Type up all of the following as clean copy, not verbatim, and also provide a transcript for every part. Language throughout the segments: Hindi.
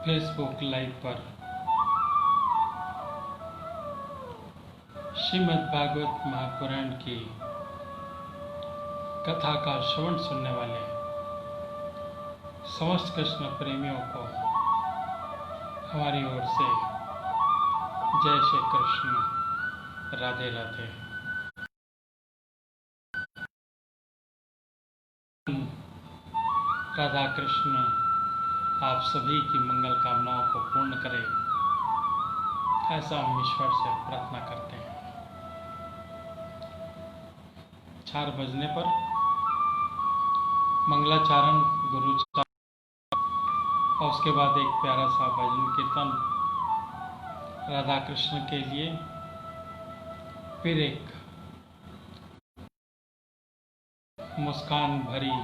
फेसबुक लाइव पर श्रीमद् भागवत महापुराण की कथा का श्रवण सुनने वाले समस्त कृष्ण प्रेमियों को हमारी ओर से जय श्री कृष्ण, राधे राधे। राधा कृष्ण आप सभी की मंगल कामनाओं को पूर्ण करें, ऐसा हम ईश्वर से प्रार्थना करते हैं। 4 बजने पर मंगलाचारण, गुरुचारण और उसके बाद एक प्यारा सा भजन कीर्तन राधा कृष्ण के लिए, फिर एक मुस्कान भरी,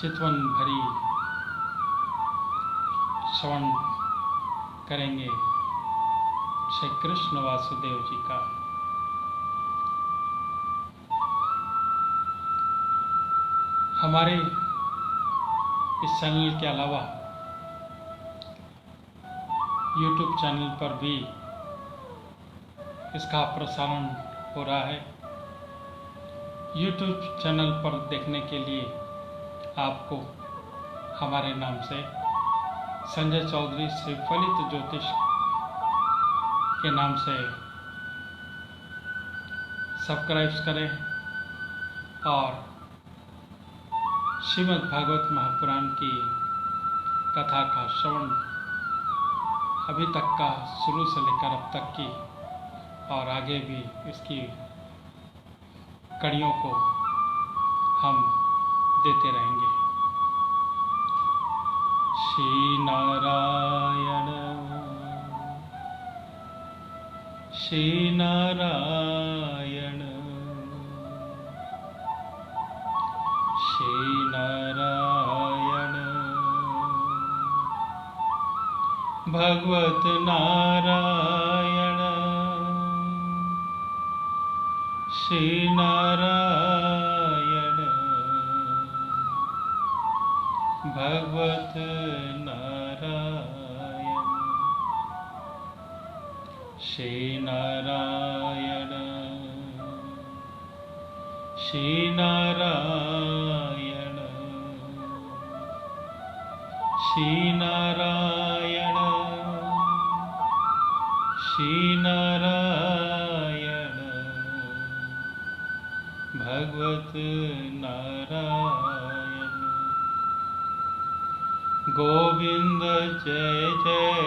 चितवन भरी श्रवण करेंगे श्री कृष्ण वासुदेव जी का। हमारे इस चैनल के अलावा YouTube चैनल पर भी इसका प्रसारण हो रहा है। YouTube चैनल पर देखने के लिए आपको हमारे नाम से संजय चौधरी श्री फलित ज्योतिष के नाम से सब्सक्राइब करें और श्रीमद् भागवत महापुराण की कथा का श्रवण अभी तक का शुरू से लेकर अब तक की और आगे भी इसकी कड़ियों को हम देते रहेंगे। श्री नारायण श्री नारायण श्री नारायण भगवत नारायण श्री नारायण भगवत नारायण श्री नारायण श्री नारायण श्री नारायण श्री नारायण भगवत नारायण। गोविंद जय जय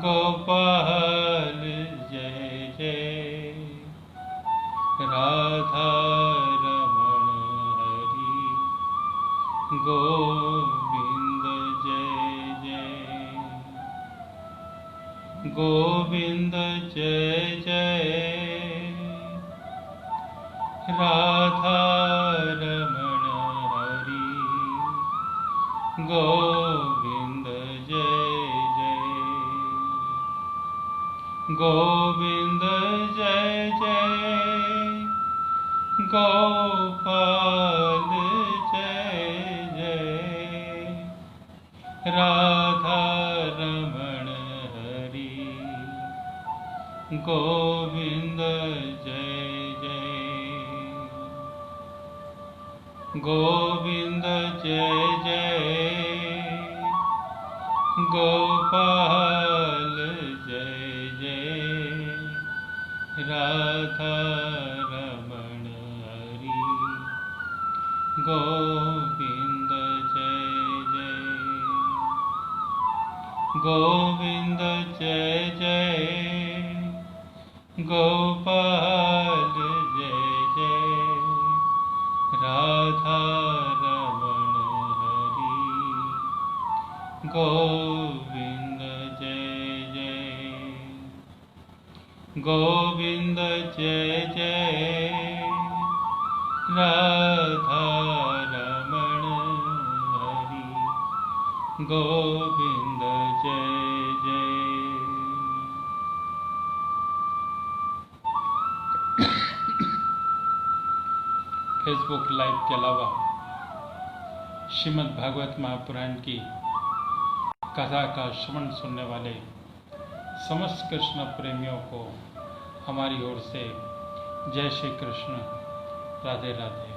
गोपाल जय जय राधा रमण हरि गोविंद जय जय गोविंद जय जय राधा रमण हरि गोविंद जय जय गोविंद जय जय गोपाल जय जय राधा रमण हरि गोविंद जय जय गोविंद जय जय गोपाल जय जय राधा रमण हरि गोविंद जय जय गोविंद जय जय गोपाल जय जय राधा रमण हरि गोविंद जय जय गोविंद जय जय राधा रमण हरि गोविंद जय जय। फेसबुक लाइव के अलावा श्रीमद् भागवत महापुराण की कथा का श्रवण सुनने वाले समस्त कृष्ण प्रेमियों को हमारी ओर से जय श्री कृष्ण, राधे राधे।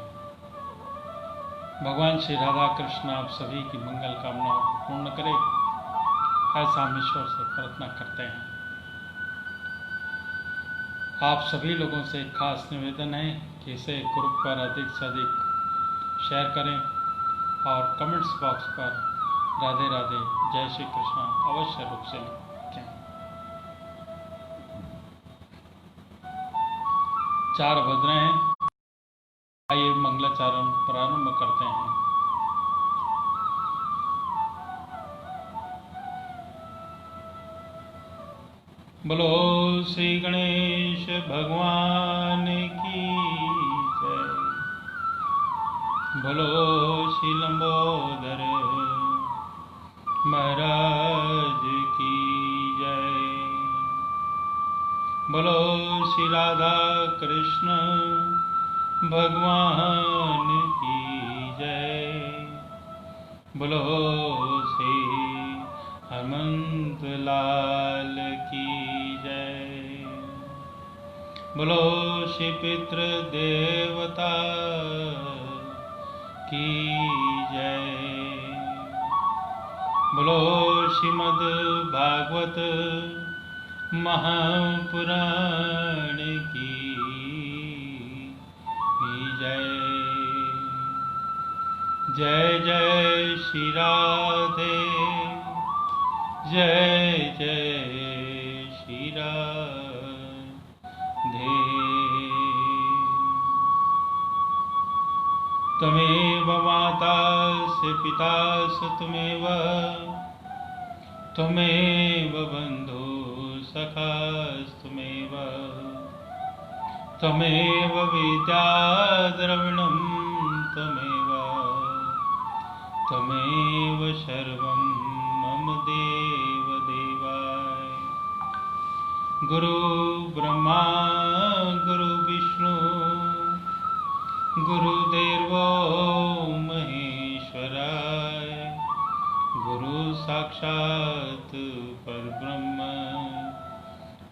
भगवान श्री राधा कृष्ण आप सभी की मंगल कामनाओं को पूर्ण करें, ऐसा हम ईश्वर से प्रार्थना करते हैं। आप सभी लोगों से एक खास निवेदन है कि इसे ग्रुप पर अधिक से अधिक शेयर करें और कमेंट्स बॉक्स पर राधे राधे जय श्री कृष्ण अवश्य रूप से लिखें। 4 बज रहे हैं, आइए मंगलाचरण प्रारंभ करते हैं। बोलो श्री गणेश भगवान की जय, बोलो श्री लंबोदर महाराज की जय, बोलो श्री राधा कृष्ण भगवान की जय, बोलो श्री हनुमंत लाल की जय, बोलो श्री पितृ देवता की जय, बोलो श्रीमद् भागवत महापुराण की जय। जय जय श्री राधे, जय जय श्री राधे। त्वमेव माता से पिता से त्वमेव बंधु सखा त्वमेव, त्वमेव विद्या द्रविणं त्वमेव सर्वं मम देव देवाय। गुरु ब्रह्मा गुरु विष्णु गुरुदेवो महेश्वराय, गुरु साक्षात् परब्रह्म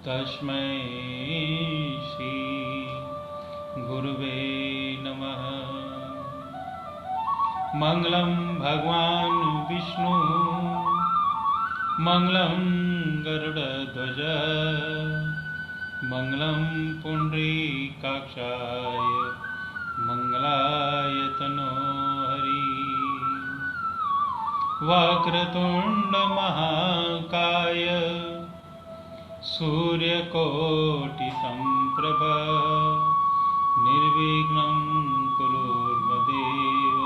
तस्मै श्री गुरुवे नमः। मंगलम भगवान विष्णु मंगलम गरुड़ध्वज, मंगलम पुंडरीकाक्षाय मंगलाय तनो हरि। वक्रतुंड महाकाय सूर्यकोटि संप्रभ, निर्विघ्नं कुरुर्मदेव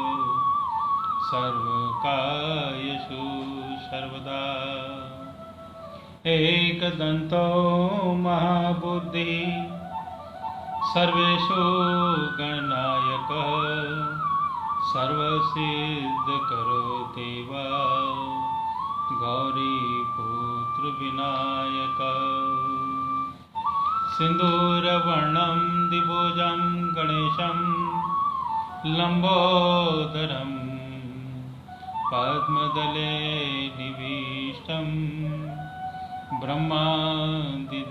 सर्वकार्येषु सर्वदा। एकदन्तो महाबुद्धि सर्वेषु गणनायकः, सर्वसिद्धकरो देवा गौरीपुत्र विनायकः। सिन्दूरवर्णं दिवोजं गणेशं लम्बोदरं पद्मदले निविष्टं, ब्रह्मादिदेव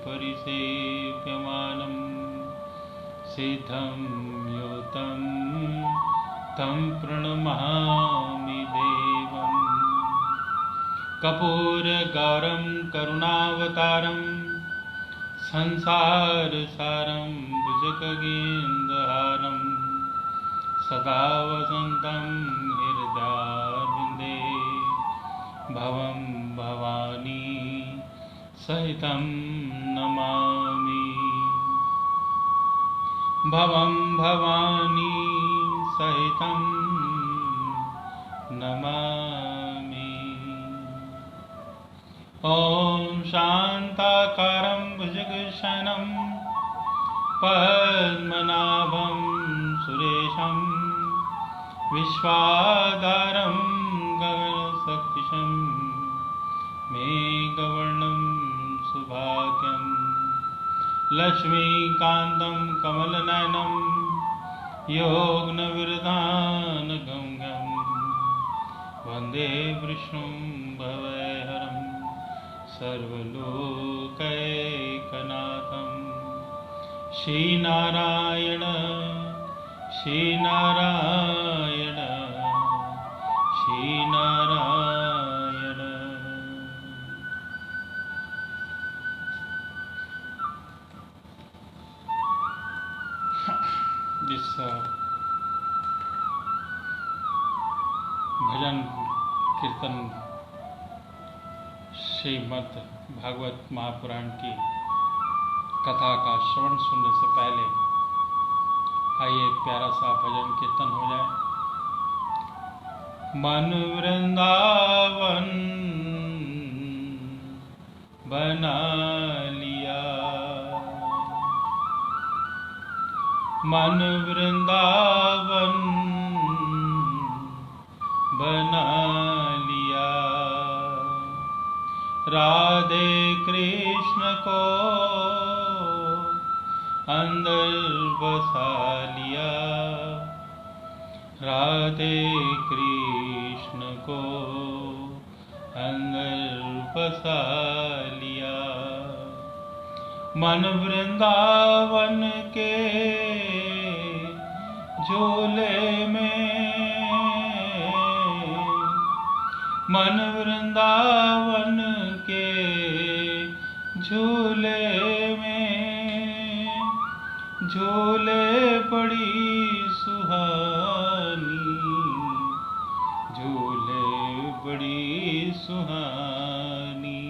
परिसेव्यमानं सिद्धं योतं तं प्रणमामि देवम्। कर्पूरगौरं करुणावतारं संसारसारं भुजगेन्द्रहारं, सदा वसन्तं हृदयारविन्दे भवं भवानी सहितं नमामि, भवं भवानी सहितं नमामि। ॐ शान्ताकारं भुजगशयनं पद्मनाभं सुरेशं, विश्वाधारं गगनसदृशं मेघवर्णं सुभाग्यं, लक्ष्मीकान्तं कमलनयनं योगनविरदानगम्यं वन्दे विष्णुं भवहरं सर्वलोकैकनाथं। श्रीनारायण श्रीनारायण श्रीनारायण। जिस भजन कीर्तन श्रीमद् भागवत महापुराण की कथा का श्रवण सुनने से पहले आइए एक प्यारा सा भजन कीर्तन हो जाए। मन वृंदावन बना लिया, मन वृंदावन बना लिया, राधे कृष्ण को अंदर बसा लिया, राधे कृष्ण को अंदर बसा लिया। मन वृंदावन के झूले में, मन वृंदावन के झूले में, झूले बड़ी सुहानी, झूले बड़ी सुहानी।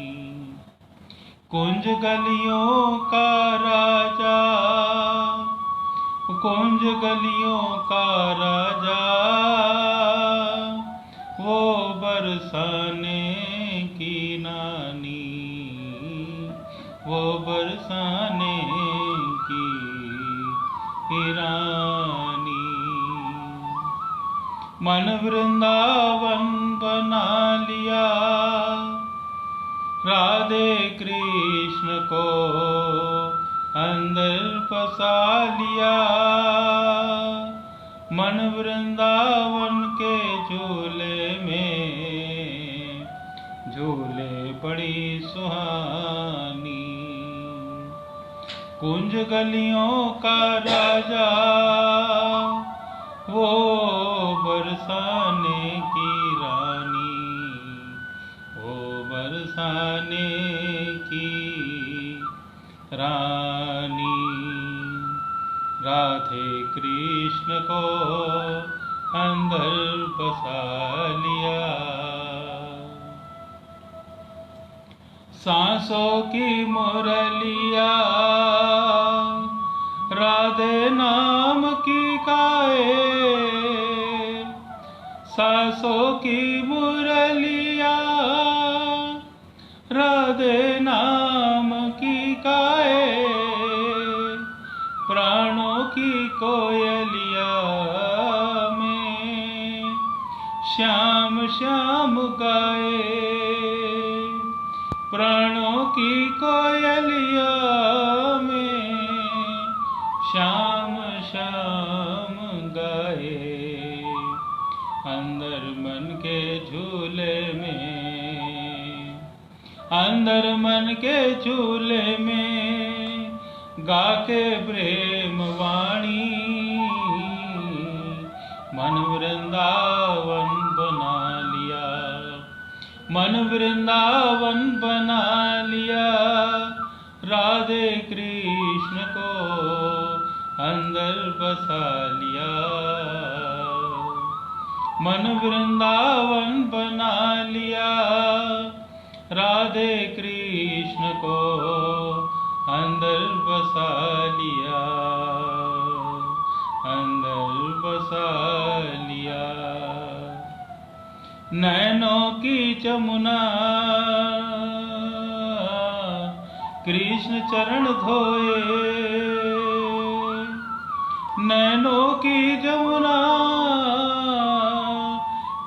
कुंज गलियों का राजा, कुंज गलियों का राजा, वो बरसाने की नानी, वो बरसाने की रानी। मन वृंदावन बना लिया, राधे कृष्ण को अंदर बसा लिया, मन वृंदावन के झूले में, झूले बड़ी सुहानी। कुंज गलियों का राजा, वो बरसाने की रानी, वो बरसाने की रानी। राधे कृष्ण को अंदर बसा लिया, सांसों की मुरलिया, राधे नाम की गाए, सांसों की मुरलिया, राधे नाम की गाए, प्राणों की कोयलिया में श्याम श्याम गाए, प्राणों की कोयलिया में श्याम श्याम गाए। अंदर मन के झूले में, अंदर मन के झूले में गा के प्रेम वाणी, मन वृंदावन बना लिया, मन वृंदावन बना लिया, राधे कृष्ण को अंदर बसा लिया, मन वृंदावन बना लिया, राधे कृष्ण को अंदर बसा लिया, अंदर बसा लिया। नैनों की जमुना कृष्ण चरण धोए, नैनों की जमुना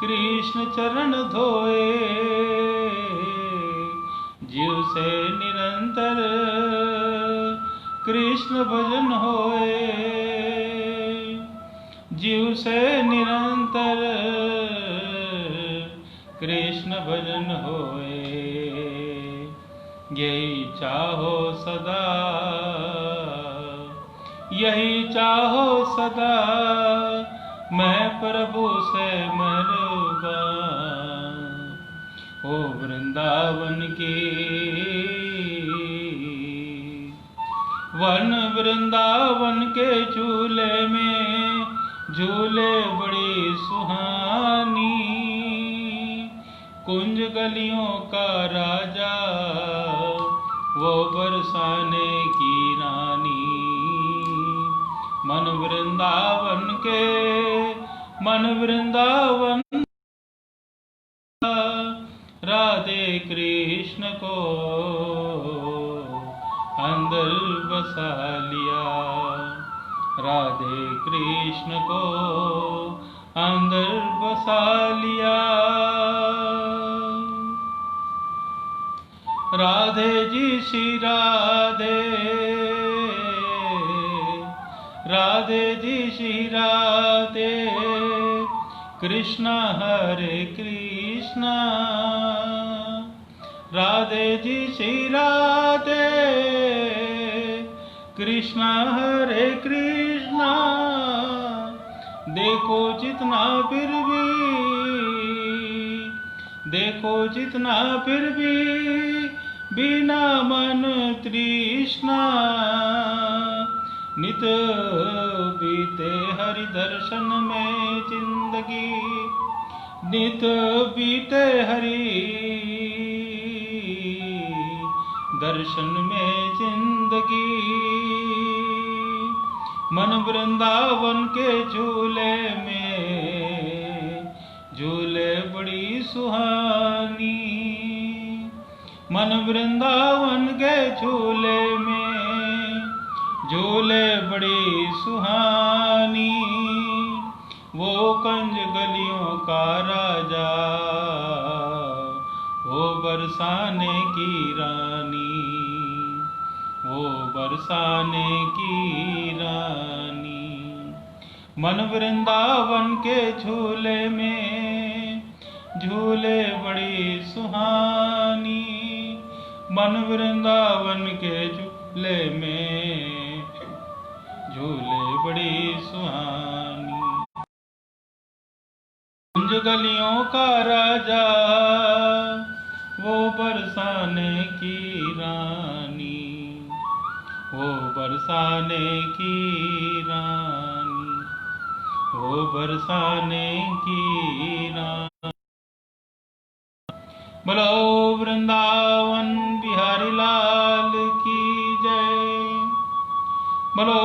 कृष्ण चरण धोए, जीव से निरंतर कृष्ण भजन होए, जीव से निरंतर कृष्ण भजन होए। यही चाहो सदा, यही चाहो सदा, मैं प्रभु से मेहरबान। ओ वृंदावन की वन, वृंदावन के झूले में झूले बड़ी सुहानी। कुंज गलियों का राजा, वो बरसाने की रानी। मन वृंदावन के, मन वृंदावन राधे कृष्ण को अंदर बसा लिया। राधे कृष्ण को अंदर बसा लिया। राधे जी श्री राधे, राधे जी श्री राधे, कृष्णा हरे कृष्णा। राधे जी श्री राधे, कृष्णा हरे कृष्णा। देखो जितना फिर भी, देखो जितना फिर भी, बिना मन तृष्णा। नित बीते हरि दर्शन में जिंदगी, नित बीते हरि दर्शन में जिंदगी। मन वृंदावन के झूले में झूले बड़ी सुहानी। मन वृंदावन के झूले में झूले बड़ी सुहानी। वो कंज गलियों का राजा, वो बरसाने की रानी, वो बरसाने की रानी। मन वृंदावन के झूले में झूले बड़ी सुहानी। मन वृंदावन के झूले में झूले बड़ी सुहानी। कुंज गलियों का राजा, वो बरसाने की रानी, वो बरसाने की रानी, वो बरसाने की रानी। बोलो वृंदावन बिहारी लाल की जय। बोलो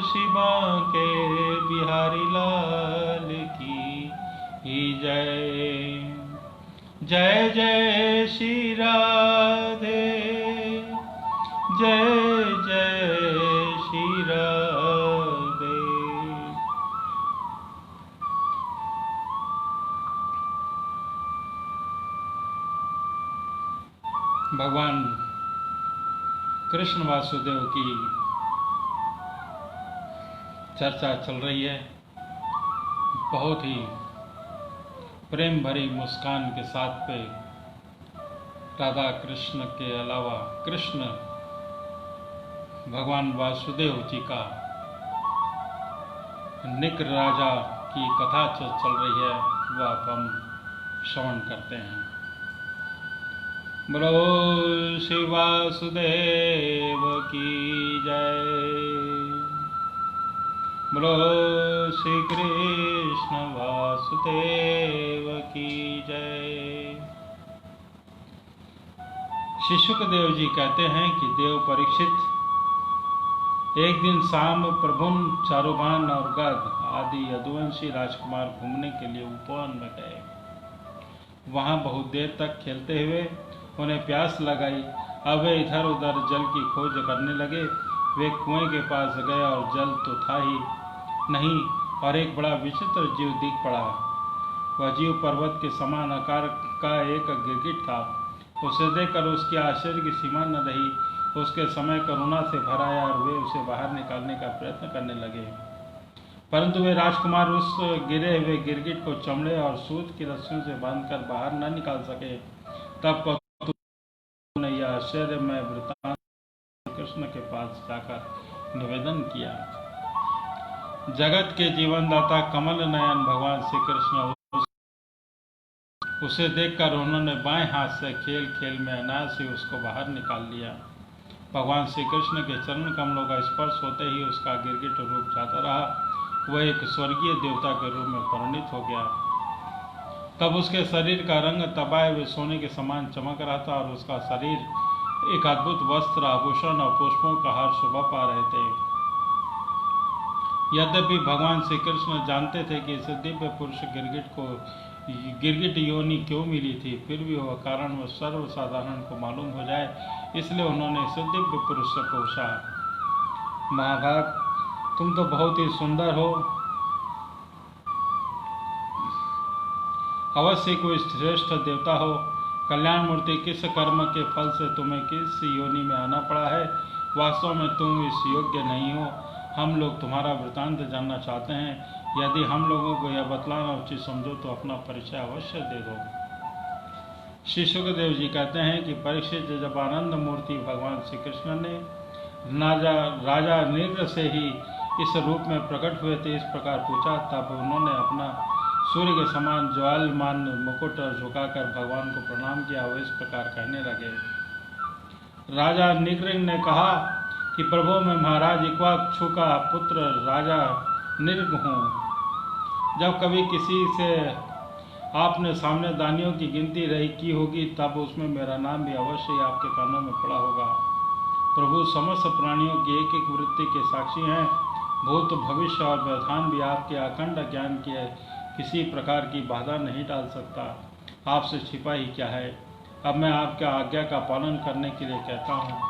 शिवा के बिहारी लाल की जय। जय जय श्री राधे, जय जय श्री राधे। भगवान कृष्ण वासुदेव की चर्चा चल रही है। बहुत ही प्रेम भरी मुस्कान के साथ पे राधा कृष्ण के अलावा कृष्ण भगवान वासुदेव जी का निक राजा की कथा चल रही है, वह आप हम श्रवण करते हैं। बोलो श्री वासुदेव की जय। बोलो श्री कृष्ण वासुदेव की जय। श्री सुखदेव जी कहते हैं कि देव परीक्षित एक दिन शाम प्रभुन, चारुबान और गद आदि यदुवंशी राजकुमार घूमने के लिए उपवन में गए। वहां बहुत देर तक खेलते हुए उन्हें प्यास लगाई। अब वे इधर उधर जल की खोज करने लगे। वे कुएं के पास गए और जल तो था ही नहीं और एक बड़ा विचित्र जीव दिख पड़ा। वह जीव पर्वत के समान आकार का एक गिरगिट था। उसे देखकर उसकी आश्चर्य की सीमा न रही। उसके समय करुणा से भर आया और वे उसे बाहर निकालने का प्रयत्न करने लगे। परंतु वे राजकुमार उस गिरे हुए गिरगिट को चमड़े और सूत की रस्सियों से बांधकर बाहर न निकाल सके। तब कौतुक ने यह आश्चर्यमय वृत्तांत कृष्ण के पास जाकर निवेदन किया। जगत के जीवनदाता कमल नयन भगवान श्री कृष्ण उसे देखकर उन्होंने बाएं हाथ से खेल खेल में अनायास ही उसको बाहर निकाल लिया। भगवान श्री कृष्ण के चरण कमलों का स्पर्श होते ही उसका गिरगिट रूप जाता रहा। वह एक स्वर्गीय देवता के रूप में परिणित हो गया। तब उसके शरीर का रंग तपाए हुए सोने के समान चमक रहा था और उसका शरीर एक अद्भुत वस्त्र, आभूषण और पुष्पों का हार शोभा पा रहे थे। यद्यपि भगवान श्री कृष्ण जानते थे कि इस दिव्य पुरुष गिरगिट योनि क्यों मिली थी, फिर भी वह कारण वह सर्वसाधारण को मालूम हो जाए, इसलिए उन्होंने इस दिव्य पुरुष से पूछा, महाभाग, तुम तो बहुत ही सुंदर हो, अवश्य कोई श्रेष्ठ देवता हो। कल्याण मूर्ति, किस कर्म के फल से तुम्हें किस योनि में आना पड़ा है? वास्तव में तुम इस योग्य नहीं हो। हम लोग तुम्हारा वृतांत जानना चाहते हैं। यदि हम लोगों को यह बतलाना उचित समझो तो अपना परिचय अवश्य दे दो। श्री सुखदेव जी कहते हैं कि परीक्षित, जब आनंद मूर्ति भगवान श्री कृष्ण ने राजा नृग से ही इस रूप में प्रकट हुए थे, इस प्रकार पूछा, तब उन्होंने अपना सूर्य के समान ज्वालमान मुकुट झुकाकर भगवान को प्रणाम किया। वो इस प्रकार कहने लगे। राजा नृग ने कहा कि प्रभु, मैं महाराज इक्ष्वाकु का पुत्र राजा नृग हूँ। जब कभी किसी से आपने सामने दानियों की गिनती रही की होगी, तब उसमें मेरा नाम भी अवश्य ही आपके कानों में पड़ा होगा। प्रभु समस्त प्राणियों की एक एक वृत्ति के साक्षी हैं। भूत, भविष्य और व्यवधान भी आपके अखंड ज्ञान के किसी प्रकार की बाधा नहीं डाल सकता। आपसे छिपा ही क्या है। अब मैं आपके आज्ञा का पालन करने के लिए कहता हूँ।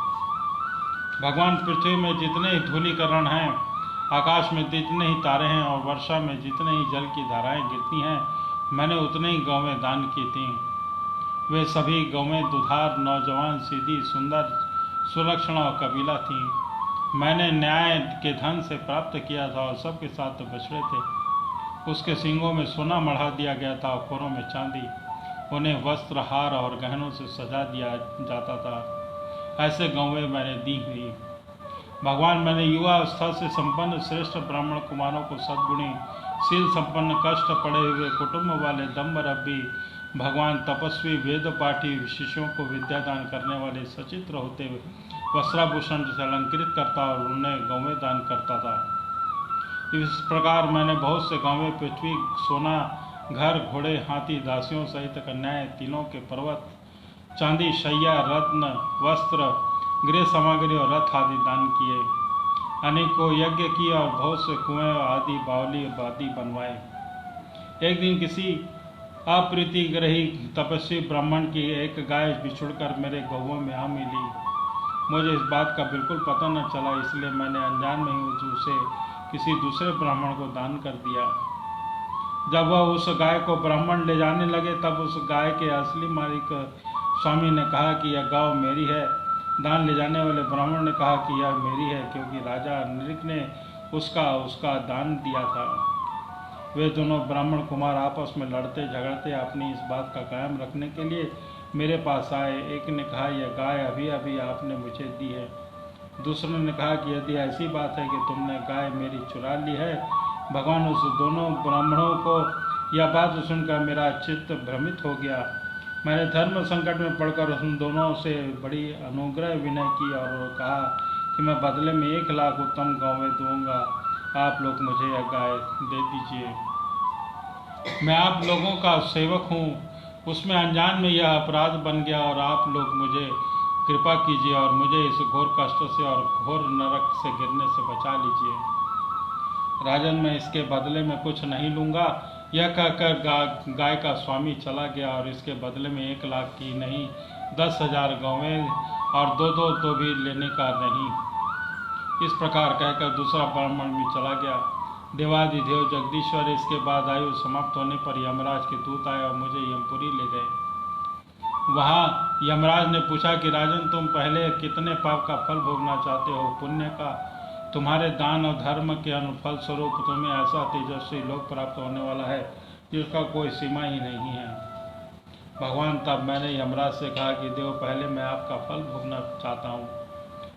भगवान, पृथ्वी में जितने ही धूलीकरण हैं, आकाश में जितने ही तारे हैं और वर्षा में जितने ही जल की धाराएं गिरती हैं, मैंने उतने ही गौवें दान की थीं। वे सभी गौवें दुधार, नौजवान, सीधी, सुंदर, सुलक्षणा और कबीला थीं। मैंने न्याय के धन से प्राप्त किया था और सबके साथ तो बछड़े थे। उसके सींगों में सोना मढ़ा दिया गया था और खोरों में चांदी। उन्हें वस्त्र, हार और गहनों से सजा दिया जाता था। ऐसे गौवें मैंने दी हुई। भगवान, मैंने युवा अवस्था से संपन्न श्रेष्ठ ब्राह्मण कुमारों को सद्गुणी, शील संपन्न, कष्ट पड़े हुए कुटुंब वाले, दम्भरभी भगवान, तपस्वी, वेद पाठी शिष्यों को विद्यादान करने वाले, सचित्र होते हुए वस्त्राभूषण से अलंकृत करता और उन्हें गौवें दान करता था। इस प्रकार मैंने बहुत से गौवें, पृथ्वी, सोना, घर, घोड़े, हाथी, दासियों सहित कन्याएं, तीनों के पर्वत, चांदी, शैया, रत्न, वस्त्र, गृह सामग्री और रथ आदि दान किए। अनेकों यज्ञ किए और बहुत से कुएं आदि, बावली आदि बनवाए। एक दिन किसी अप्रीतिग्रही तपस्वी ब्राह्मण की एक गाय बिछुड़कर मेरे गौवों में आ मिली। मुझे इस बात का बिल्कुल पता न चला, इसलिए मैंने अनजान में ही उसे किसी दूसरे ब्राह्मण को दान कर दिया। जब वह उस गाय को ब्राह्मण ले जाने लगे, तब उस गाय के असली मालिक स्वामी ने कहा कि यह गौ मेरी है। दान ले जाने वाले ब्राह्मण ने कहा कि यह मेरी है, क्योंकि राजा नृग ने उसका दान दिया था। वे दोनों ब्राह्मण कुमार आपस में लड़ते झगड़ते अपनी इस बात का कायम रखने के लिए मेरे पास आए। एक ने कहा, यह गाय अभी अभी आपने मुझे दी है। दूसरे ने कहा कि यदि ऐसी बात है कि तुमने गाय मेरी चुरा ली है। भगवान, उस दोनों ब्राह्मणों को यह बात सुनकर मेरा चित्त भ्रमित हो गया। मैंने धर्म संकट में पड़कर उन दोनों से बड़ी अनुग्रह विनय की और कहा कि मैं बदले में 1 लाख उत्तम गौवें दूंगा। आप लोग मुझे यह गाय दे दीजिए। मैं आप लोगों का सेवक हूँ। उसमें अनजान में यह अपराध बन गया और आप लोग मुझे कृपा कीजिए और मुझे इस घोर कष्ट से और घोर नरक से गिरने से बचा लीजिए। राजन, मैं इसके बदले में कुछ नहीं लूँगा। यह कहकर गाय का स्वामी चला गया और इसके बदले में 1 लाख की नहीं 10,000 गौवें और 2-2 तो भी लेने का नहीं। इस प्रकार कहकर दूसरा ब्राह्मण भी चला गया। देवाधिदेव जगदीश्वर, इसके बाद आयु समाप्त होने पर यमराज के दूत आए और मुझे यमपुरी ले गए। वहाँ यमराज ने पूछा कि राजन, तुम पहले कितने पाप का फल भोगना चाहते हो, पुण्य का तुम्हारे दान और धर्म के अनुफल स्वरूप तुम्हें ऐसा तेजस्वी लोक प्राप्त होने वाला है जिसका कोई सीमा ही नहीं है। भगवान, तब मैंने यमराज से कहा कि देव, पहले मैं आपका फल भोगना चाहता हूँ।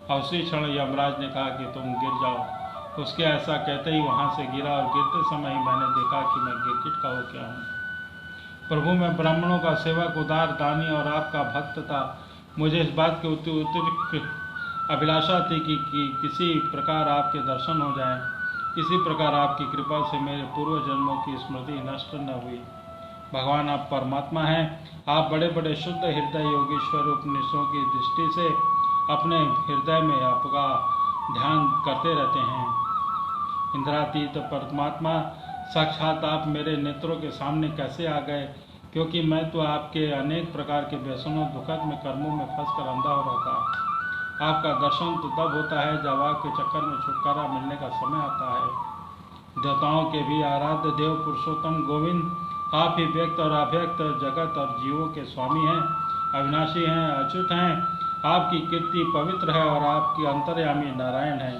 और उसी क्षण यमराज ने कहा कि तुम गिर जाओ। उसके ऐसा कहते ही वहाँ से गिरा और गिरते समय ही मैंने देखा कि मैं गिरगिट का हो गया हूँ। प्रभु, मैं ब्राह्मणों का सेवक, उदार दानी और आपका भक्त था। मुझे इस बात की अतिरिक्त अभिलाषा थी कि किसी प्रकार आपके दर्शन हो जाएं। इसी प्रकार आपकी कृपा से मेरे पूर्व जन्मों की स्मृति नष्ट न हुई। भगवान, आप परमात्मा हैं। आप बड़े बड़े शुद्ध हृदय योगेश्वर उपनिषदों की दृष्टि से अपने हृदय में आपका ध्यान करते रहते हैं। इंद्रातीत परमात्मा, साक्षात आप मेरे नेत्रों के सामने कैसे आ गए, क्योंकि मैं तो आपके अनेक प्रकार के व्यसनों दुखद में कर्मों में फंसकर अंधा हो रहा था। आपका दर्शन तो तब होता है जब आपके चक्कर में छुटकारा मिलने का समय आता है। देवताओं के भी आराध्य देव पुरुषोत्तम गोविंद, आप ही व्यक्त और अव्यक्त जगत और जीवों के स्वामी हैं, अविनाशी हैं, अच्युत हैं। आपकी कीर्ति पवित्र है और आपकी अंतर्यामी नारायण हैं।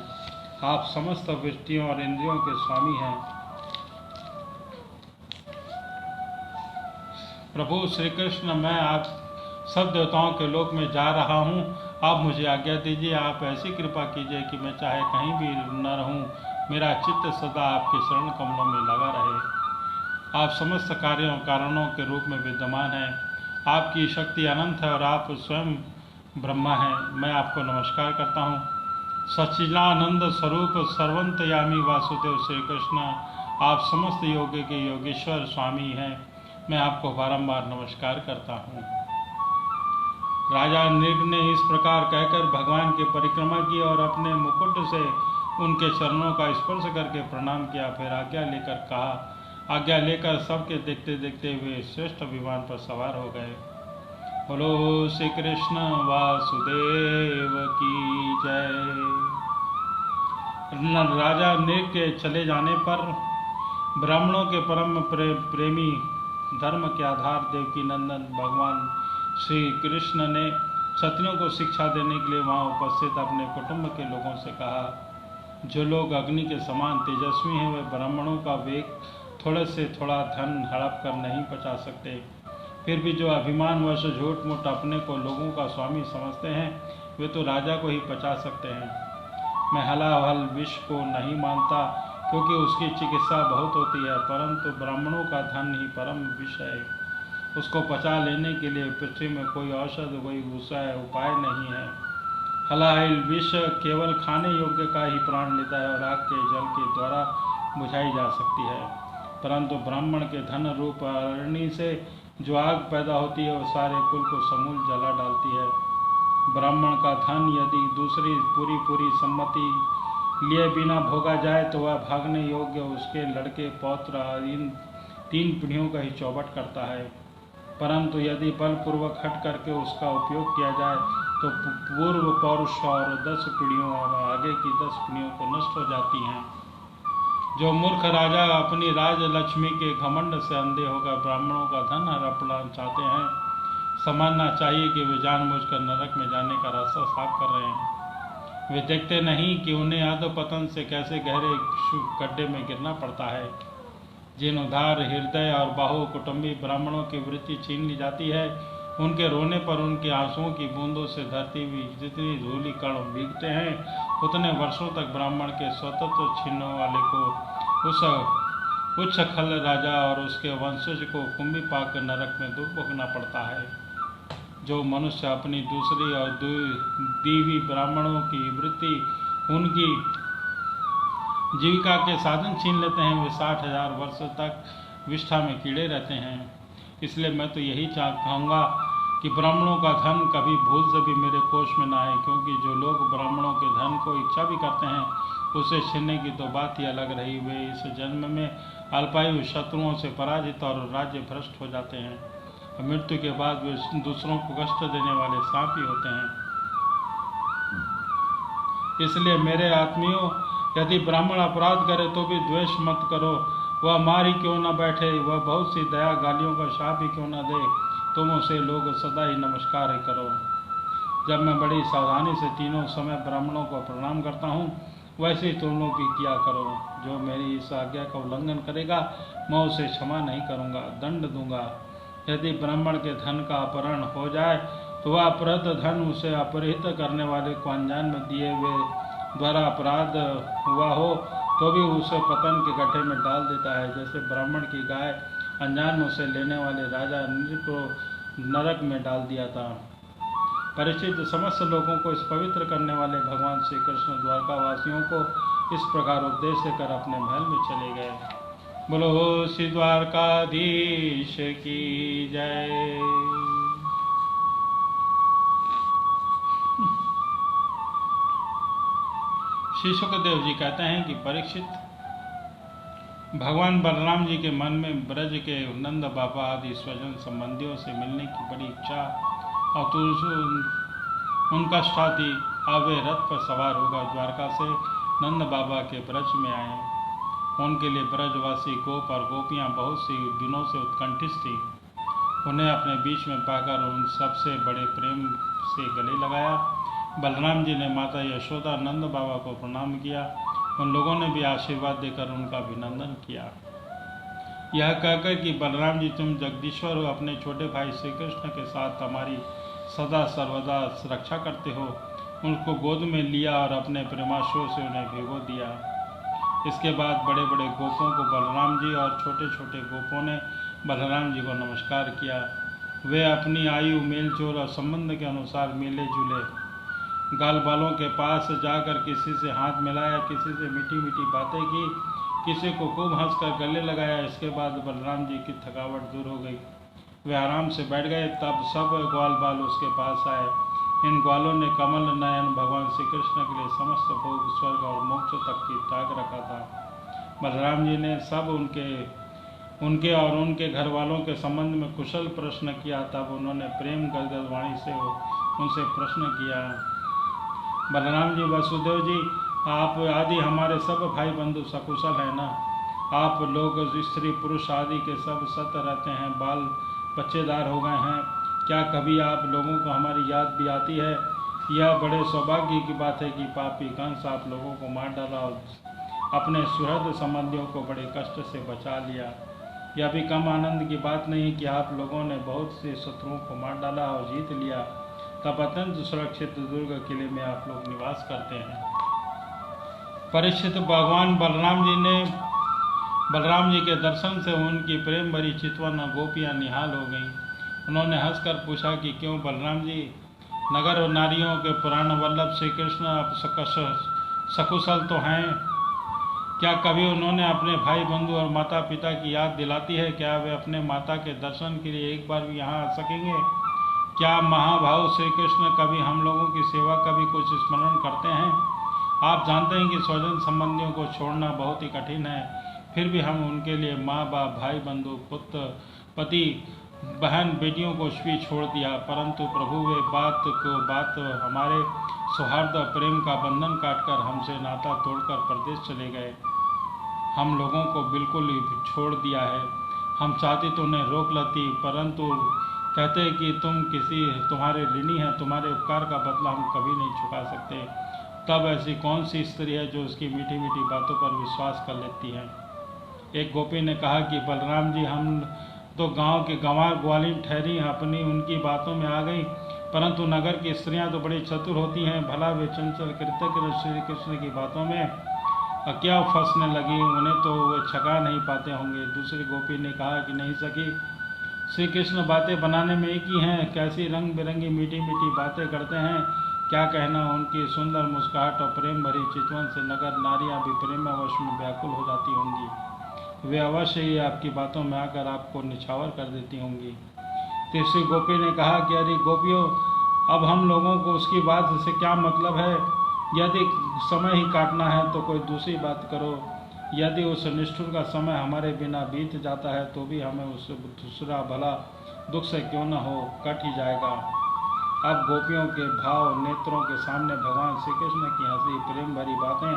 आप समस्त वृत्तियों और इंद्रियों के स्वामी हैं। प्रभु श्री कृष्ण, मैं आप सब देवताओं के लोक में जा रहा हूँ। आप मुझे आज्ञा दीजिए। आप ऐसी कृपा कीजिए कि मैं चाहे कहीं भी न रहूँ, मेरा चित्त सदा आपके शरण कमलों में लगा रहे। आप समस्त कार्यों कारणों के रूप में विद्यमान हैं। आपकी शक्ति अनंत है और आप स्वयं ब्रह्मा हैं। मैं आपको नमस्कार करता हूँ। सच्चिदानंद स्वरूप सर्वंतयामी वासुदेव श्री कृष्ण, आप समस्त योग के योगेश्वर स्वामी हैं। मैं आपको बारंबार नमस्कार करता हूँ। राजा नृग ने इस प्रकार कहकर भगवान की परिक्रमा की और अपने मुकुट से उनके चरणों का स्पर्श करके प्रणाम किया। फिर आज्ञा लेकर सबके देखते देखते हुए श्रेष्ठ विमान पर सवार हो गए। बोलो श्री कृष्ण वासुदेव की जय। राजा नृग के चले जाने पर ब्राह्मणों के परम प्रेमी, धर्म के आधार देवकी नंदन भगवान श्री कृष्ण ने क्षत्रियों को शिक्षा देने के लिए वहां उपस्थित अपने कुटुंब के लोगों से कहा, जो लोग अग्नि के समान तेजस्वी हैं वे ब्राह्मणों का वेग थोड़े से थोड़ा धन हड़प कर नहीं पचा सकते। फिर भी जो अभिमानवश झूठ मूठ अपने को लोगों का स्वामी समझते हैं वे तो राजा को ही पचा सकते हैं। मैं हलाहल विष को नहीं मानता, क्योंकि उसकी चिकित्सा बहुत होती है, परंतु ब्राह्मणों का धन ही परम विष है। उसको पचा लेने के लिए पृथ्वी में कोई औषध, कोई उपाय नहीं है। हलाहल विष केवल खाने योग्य का ही प्राण लेता है और आग के जल के द्वारा बुझाई जा सकती है, परंतु ब्राह्मण के धन रूप अग्नि से जो आग पैदा होती है वो सारे कुल को समूल जला डालती है। ब्राह्मण का धन यदि दूसरी पूरी सम्मति लिए बिना भोगा जाए तो वह भागने योग्य उसके लड़के, पौत्र इन 3 पीढ़ियों का ही चौबट करता है, परंतु यदि बलपूर्वक हट करके उसका उपयोग किया जाए तो पूर्व पौरुष और 10 पीढ़ियों और आगे की 10 पीढ़ियों को नष्ट हो जाती हैं। जो मूर्ख राजा अपनी राज लक्ष्मी के घमंड से अंधे होकर ब्राह्मणों का धन हड़पना चाहते हैं, समझना चाहिए कि वे जानबूझकर नरक में जाने का रास्ता साफ कर रहे हैं। वे देखते नहीं कि उन्हें अधोपतन से कैसे गहरे गड्ढे में गिरना पड़ता है। जिन उदार हृदय और बाहु कुटुंबी ब्राह्मणों की वृत्ति छीन ली जाती है, उनके रोने पर उनके आंसुओं की बूंदों से धरती भी जितनी धूलि कण भीगते हैं, उतने वर्षों तक ब्राह्मण के स्वतंत्र छीनने वाले को उस उच्च खल राजा और उसके वंशज को कुंभी पाकर नरक में दुख भोगना पड़ता है। जो मनुष्य अपनी दूसरी और दीवी ब्राह्मणों की वृत्ति उनकी जीविका के साधन छीन लेते हैं, वे 60,000 वर्ष तक विष्ठा में कीड़े रहते हैं। इसलिए मैं तो यही कहूँगा कि ब्राह्मणों का धन कभी भूल से भी मेरे कोष में ना आए, क्योंकि जो लोग ब्राह्मणों के धन को इच्छा भी करते हैं उसे छीनने की तो बात ही अलग रही। वे इस जन्म में अल्पायु शत्रुओं से पराजित और राज्य भ्रष्ट हो जाते हैं। मृत्यु के बाद वे दूसरों को कष्ट देने वाले सांप ही होते हैं। इसलिए मेरे आत्मियों, यदि ब्राह्मण अपराध करे तो भी द्वेष मत करो। वह मार ही क्यों न बैठे, वह बहुत सी दया गालियों का शाप ही क्यों न दे, तुम उसे लोग सदा ही नमस्कार ही करो। जब मैं बड़ी सावधानी से तीनों समय ब्राह्मणों को प्रणाम करता हूँ, वैसे ही तुम लोग भी किया करो। जो मेरी इस आज्ञा का उल्लंघन करेगा मैं उसे क्षमा नहीं करूँगा, दंड दूंगा। यदि ब्राह्मण के धन का अपहरण हो जाए तो वह अपहृत धन उसे अपहृत करने वाले को अनजान में दिए हुए द्वारा अपराध हुआ हो तो भी उसे पतन के गड्ढे में डाल देता है, जैसे ब्राह्मण की गाय अनजान में उसे लेने वाले राजा इंद्र को नरक में डाल दिया था। परिचित समस्त लोगों को इस पवित्र करने वाले भगवान श्री कृष्ण द्वारकावासियों को इस प्रकार उपदेश देकर अपने महल में चले गए। बोलो श्री द्वारकाधीश की जय। श्री सुखदेव जी कहते हैं कि परीक्षित, भगवान बलराम जी के मन में ब्रज के नंद बाबा आदि स्वजन संबंधियों से मिलने की बड़ी इच्छा और उनका इच्छा थी। अब वे रथ पर सवार होकर द्वारका से नंद बाबा के ब्रज में आए। उनके लिए ब्रजवासी गोप और गोपियां बहुत सी दिनों से उत्कंठित थी। उन्हें अपने बीच में पाकर उन सबसे बड़े प्रेम से गले लगाया। बलराम जी ने माता यशोदा नंद बाबा को प्रणाम किया। उन लोगों ने भी आशीर्वाद देकर उनका अभिनंदन किया। यह कहकर कि बलराम जी तुम जगदीश्वर हो, अपने छोटे भाई श्री कृष्ण के साथ हमारी सदा सर्वदा रक्षा करते हो, उनको गोद में लिया और अपने प्रेमाश्रों से उन्हें भिगो दिया। इसके बाद बड़े बड़े गोपों को बलराम जी और छोटे छोटे गोपों ने बलराम जी को नमस्कार किया। वे अपनी आयु, मेलजोल और संबंध के अनुसार मिले जुले गाल बालों के पास जाकर किसी से हाथ मिलाया, किसी से मीठी मीठी बातें की, किसी को खूब हंसकर गले लगाया। इसके बाद बलराम जी की थकावट दूर हो गई, वे आराम से बैठ गए। तब सब ग्वाल बाल उसके पास आए। इन ग्वालों ने कमल नयन भगवान श्री कृष्ण के लिए समस्त भोग, स्वर्ग और मोक्ष तक की त्याग रखा था। बलराम जी ने सब उनके और उनके घर वालों के संबंध में कुशल प्रश्न किया। तब उन्होंने प्रेम गदगद वाणी से उनसे प्रश्न किया, बलराम जी, वसुदेव जी, आप आदि हमारे सब भाई बंधु सकुशल है ना? आप लोग स्त्री पुरुष आदि के सब सत रहते हैं, बाल बच्चेदार हो गए हैं। क्या कभी आप लोगों को हमारी याद भी आती है? यह बड़े सौभाग्य की बात है कि पापी कंस आप लोगों को मार डाला और अपने सुहृद संबंधियों को बड़े कष्ट से बचा लिया। यह भी कम आनंद की बात नहीं कि आप लोगों ने बहुत से शत्रुओं को मार डाला और जीत लिया। तब अत्यंत सुरक्षित दुर्ग किले में आप लोग निवास करते हैं। परीक्षित, भगवान बलराम जी के दर्शन से उनकी प्रेम भरी चितवन गोपियां निहाल हो गईं। उन्होंने हंसकर पूछा कि क्यों बलराम जी, नगर और नारियों के पुराण वल्लभ श्री कृष्ण सकुशल तो हैं? क्या कभी उन्होंने अपने भाई बंधु और माता पिता की याद दिलाती है? क्या वे अपने माता के दर्शन के लिए एक बार भी यहाँ आ सकेंगे? क्या महाभाव श्री कृष्ण कभी हम लोगों की सेवा कभी कुछ स्मरण करते हैं? आप जानते हैं कि स्वजन संबंधियों को छोड़ना बहुत ही कठिन है, फिर भी हम उनके लिए माँ बाप, भाई बंधु, पुत्र, पति, बहन, बेटियों को भी छोड़ दिया। परंतु प्रभु वे बात हमारे सौहार्द और प्रेम का बंधन काटकर हमसे नाता तोड़कर प्रदेश चले गए। हम लोगों को बिल्कुल ही छोड़ दिया है। हम चाहते तो उन्हें रोक लेती, परंतु कहते हैं कि तुम्हारे ऋणी हैं, तुम्हारे उपकार का बदला हम कभी नहीं चुका सकते। तब ऐसी कौन सी स्त्री है जो उसकी मीठी मीठी बातों पर विश्वास कर लेती है? एक गोपी ने कहा कि बलराम जी, हम तो गांव के गंवार ग्वालिन ठहरी अपनी उनकी बातों में आ गई, परंतु नगर की स्त्रियां तो बड़ी चतुर होती हैं। भला वे चंचल कृतज्ञ श्री कृष्ण की बातों में क्या फंसने लगी? उन्हें तो वे छका नहीं पाते होंगे। दूसरी गोपी ने कहा कि नहीं सकी, श्री कृष्ण बातें बनाने में एक ही हैं। कैसी रंग बिरंगी मीठी मीठी बातें करते हैं, क्या कहना। उनकी सुंदर मुस्कुराहट और प्रेम भरी चितवन से नगर नारियां भी प्रेमवश में व्याकुल हो जाती होंगी। वे अवश्य ही आपकी बातों में आकर आपको निछावर कर देती होंगी। तीसरी गोपी ने कहा कि अरे गोपियों, अब हम लोगों को उसकी बात से क्या मतलब है? यदि समय ही काटना है तो कोई दूसरी बात करो। यदि उस निष्ठुर का समय हमारे बिना बीत जाता है तो भी हमें उस दूसरा भला दुख से क्यों न हो, कट ही जाएगा। अब गोपियों के भाव नेत्रों के सामने भगवान श्री कृष्ण की हंसी, प्रेम भरी बातें,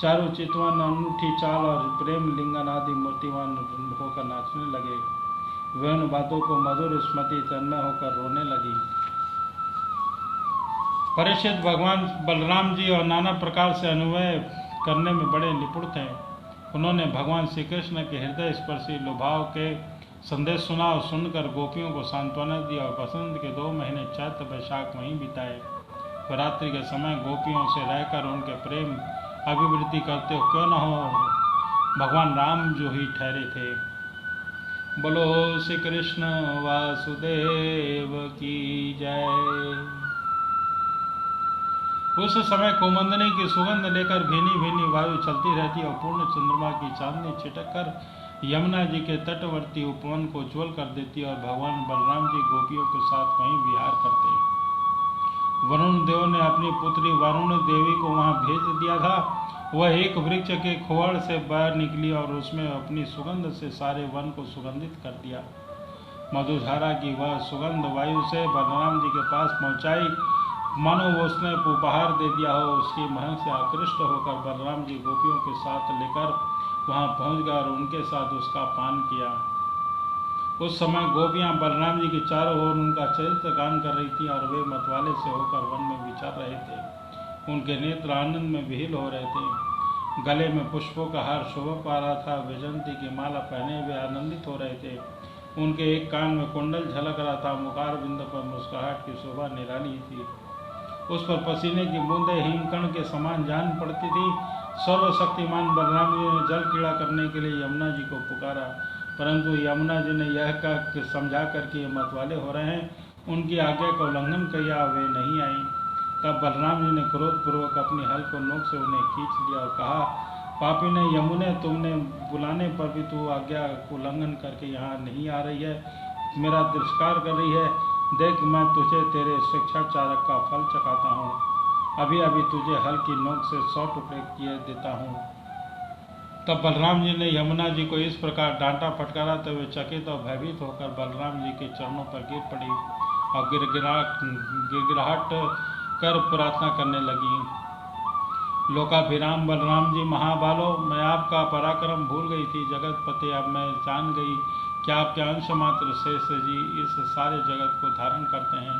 चारों चितवन, अनूठी चाल और प्रेम लिंगन आदि मूर्तिमान होकर नाचने लगे। वे उन बातों को मधुर स्मृति तन्मय होकर रोने लगी। परीक्षित, भगवान बलराम जी और नाना प्रकार से अनुवय करने में बड़े निपुण थे। उन्होंने भगवान श्री कृष्ण के हृदय स्पर्शी लुभाव के संदेश सुना और सुनकर गोपियों को सांत्वना दी और बसंत के 2 महीने चैत्र वैशाख वहीं बिताए। रात्रि के समय गोपियों से रहकर उनके प्रेम अभिवृद्धि करते हो क्यों न हो भगवान राम जो ही ठहरे थे। बोलो श्री कृष्ण वासुदेव की जय। उस समय कुमुदिनी की सुगंध लेकर भीनी भीनी वायु चलती रहती और पूर्ण चंद्रमा की चांदनी छिटक कर यमुना जी के तटवर्ती उपवन को उज्ज्वल कर देती और भगवान बलराम जी गोपियों के साथ वहीं विहार करते। वरुण देव ने अपनी पुत्री वरुण देवी को वहां भेज दिया था। वह एक वृक्ष के खोड़ से बाहर निकली और उसमें अपनी सुगंध से सारे वन को सुगंधित कर दिया। मधुधारा की वह सुगंध वायु से बलराम जी के पास पहुंचाई, मानो उसने उपहार दे दिया हो। उसकी महक से आकृष्ट होकर बलराम जी गोपियों के साथ लेकर वहां पहुंच गए और उनके साथ उसका पान किया। उस समय गोपियां बलराम जी के चारों ओर उनका चरित्र गान कर रही थी और वे मतवाले से होकर वन में विचर रहे थे। उनके नेत्र आनंद में विहील हो रहे थे। गले में पुष्पों का हार शोभा पा रहा था। वैजयंती की माला पहने हुए आनंदित हो रहे थे। उनके एक कान में कुंडल झलक रहा था। मुखार बिंद पर मुस्कुराहट की शोभा निराली थी। उस पर पसीने की बूंदें हिमकण के समान जान पड़ती थी। सर्वशक्तिमान बलराम जी ने जल क्रीड़ा करने के लिए यमुना जी को पुकारा, परंतु यमुना जी ने यह समझा कर कि ये मतवाले हो रहे हैं, उनकी आज्ञा का उल्लंघन किया, वे नहीं आई। तब बलराम जी ने क्रोधपूर्वक अपनी हल को नोक से उन्हें खींच लिया और कहा, पापी ने यमुने, तुमने बुलाने पर भी तू आज्ञा को उल्लंघन करके यहाँ नहीं आ रही है, मेरा तिरस्कार कर रही है। देख, मैं तुझे तेरे शिक्षाचारक का फल चखाता हूँ। अभी अभी तुझे हल की नोक से 100 टुकड़े किए देता हूँ। तब बलराम जी ने यमुना जी को इस प्रकार डांटा फटकारा तो वे चकित और भयभीत होकर बलराम जी के चरणों पर गिर पड़ी और गिड़गिड़ाहट कर प्रार्थना करने लगी। लोकाभिराम बलराम जी महाबालो, मैं आपका पराक्रम भूल गई थी। जगतपति, अब मैं जान गई कि आपके अंश मात्र शेष जी इस सारे जगत को धारण करते हैं।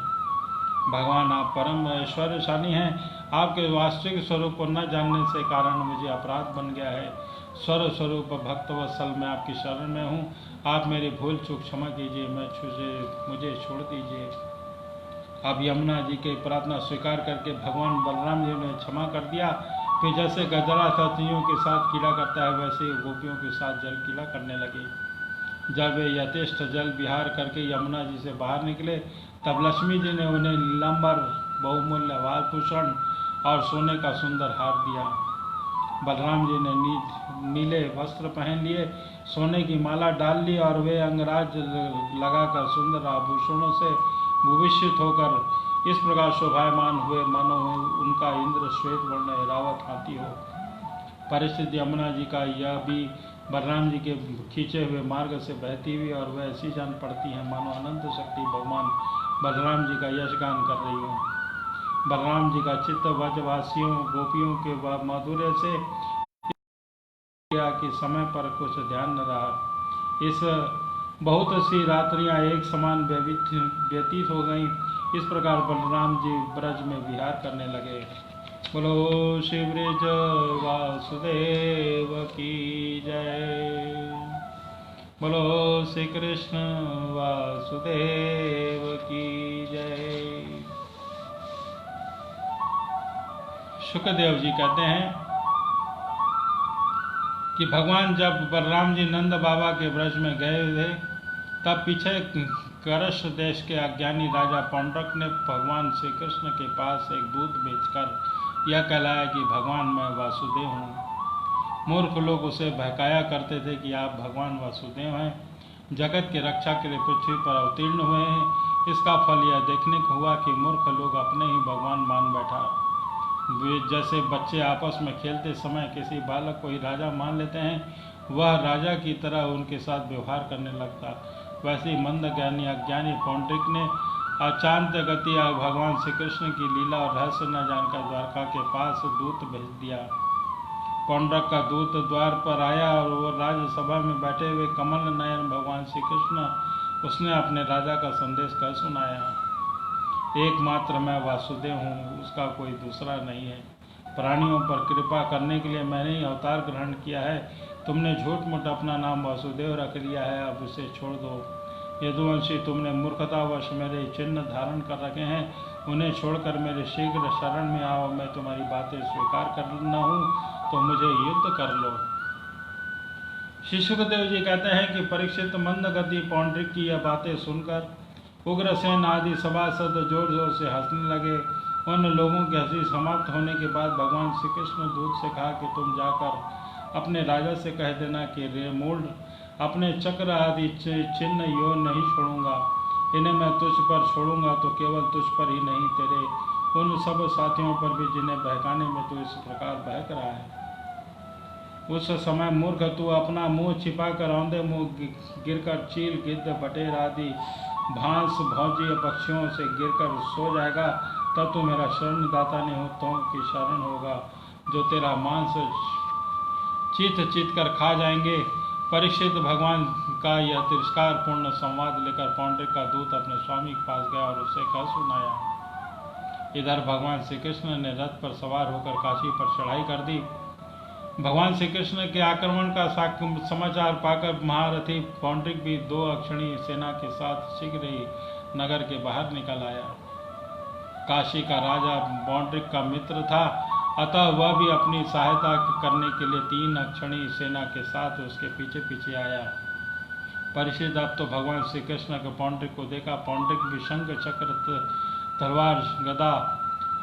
भगवान, आप परम ऐश्वर्यशाली हैं। आपके वास्तविक स्वरूप को न जानने से कारण मुझे अपराध बन गया है। स्वर स्वरूप भक्तवत्सल, मैं आपकी शरण में हूँ। आप मेरी भूल चूक क्षमा कीजिए, मुझे छोड़ दीजिए। अब यमुना जी के प्रार्थना स्वीकार करके भगवान बलराम जी ने क्षमा कर दिया। फिर जैसे गजरा सतियों के साथ कीड़ा करता है, वैसे ही गोपियों के साथ जल कीड़ा करने लगे। जब वे यथेष्ट जल विहार करके यमुना जी से बाहर निकले, तब लक्ष्मी जी ने उन्हें नीलांबर बहुमूल्य आभूषण और सोने का सुंदर हार दिया। बलराम जी ने नीले वस्त्र पहन लिए, सोने की माला डाल ली और वे अंगराज लगाकर सुंदर आभूषणों से भूषित होकर इस प्रकार शोभायमान हुए, मानो उनका इंद्र श्वेत वर्ण ऐरावत हाथी हो। परिस्थिति यमुना जी का यह भी बलराम जी के खींचे हुए मार्ग से बहती हुई और वह ऐसी जान पड़ती है मानो अनंत शक्ति भगवान बलराम जी का यशगान कर रही हो। बलराम जी का चित्त व्रजवासियों गोपियों के माधुर्य से कि समय पर कुछ ध्यान न रहा। इस बहुत सी रात्रियां एक समान व्यतीत हो गईं। इस प्रकार बलराम जी ब्रज में विहार करने लगे। बोलो श्री ब्रज वासुदेव की जय। बोलो श्री कृष्ण वासुदेव की जय। शुकदेव जी कहते हैं कि भगवान जब बलराम जी नंद बाबा के ब्रज में गए थे, तब पीछे करश देश के अज्ञानी राजा पौंड्रक ने भगवान श्री कृष्ण के पास एक दूत भेजकर यह कहलाया कि भगवान मैं वासुदेव हूँ। मूर्ख लोग उसे बहकाया करते थे कि आप भगवान वासुदेव हैं, जगत की रक्षा के लिए पृथ्वी पर अवतीर्ण हुए हैं। इसका फल यह देखने को हुआ कि मूर्ख लोग अपने ही भगवान मान बैठा। वे जैसे बच्चे आपस में खेलते समय किसी बालक को ही राजा मान लेते हैं, वह राजा की तरह उनके साथ व्यवहार करने लगता। वैसे ही मंद ज्ञानी अज्ञानी पौंड्रिक ने अचांत गति भगवान श्री कृष्ण की लीला और रहस्य न जानकर द्वारका के पास दूत भेज दिया। पौंड्रक का दूत द्वार पर आया और वो राज्यसभा में बैठे हुए कमल नयन भगवान श्री कृष्ण, उसने अपने राजा का संदेश कह सुनाया। एकमात्र मैं वासुदेव हूँ, उसका कोई दूसरा नहीं है। प्राणियों पर कृपा करने के लिए मैंने ही अवतार ग्रहण किया है। तुमने झूठ मूठ अपना नाम वासुदेव रख लिया है, अब उसे छोड़ दो। यदुवंशी, तुमने मूर्खतावश मेरे चिन्ह धारण कर रखे हैं, उन्हें छोड़कर मेरे शीघ्र शरण में आओ। मैं तुम्हारी बातें स्वीकार करना हूँ तो मुझे युद्ध कर लो। श्री सुखदेव जी कहते हैं कि परीक्षित मंद गति पौंड्रिक की यह बातें सुनकर उग्रसेन आदि सभासद जोर जोर से हंसने लगे। उन लोगों की हंसी समाप्त होने के बाद भगवान श्री कृष्ण दूत से कहा कि तुम जाकर अपने राजा से कह देना कि रेमूढ़ अपने चक्र आदि चिन्ह यो नहीं छोड़ूंगा। इन्हें मैं तुझ पर छोड़ूंगा तो केवल तुझ पर ही नहीं, तेरे उन सब साथियों पर भी जिन्हें बहकाने में तू इस प्रकार बहक रहा है। उस समय मूर्ख तू अपना मुंह छिपाकर औंधे मुंह गिरकर चील गिद्ध बटेर आदि भांस भौजी पक्षियों से गिरकर सो जाएगा। तब तू मेरा शरणदाता निहुतों की शरण होगा, जो तेरा मांस चीत चीत कर खा जाएंगे। परीक्षित भगवान का यह तिरस्कार पूर्ण संवाद लेकर पौंड्रिक का दूत अपने स्वामी के पास गया और उसे कह सुनाया। इधर भगवान श्री कृष्ण ने रथ पर सवार होकर काशी पर चढ़ाई कर दी। भगवान श्री कृष्ण के आक्रमण का समाचार पाकर महारथी पौंड्रिक भी 2 अक्षणी सेना के साथ शीघ्र ही नगर के बाहर निकल आया। काशी का राजा पौंड्रिक का मित्र था, अतः वह भी अपनी सहायता करने के लिए 3 अक्षणी सेना के साथ उसके पीछे पीछे आया। परीक्षित, अब तो भगवान श्री कृष्ण के पौंड्रिक को देखा। पौंड्रिक भी शंख चक्र तलवार गदा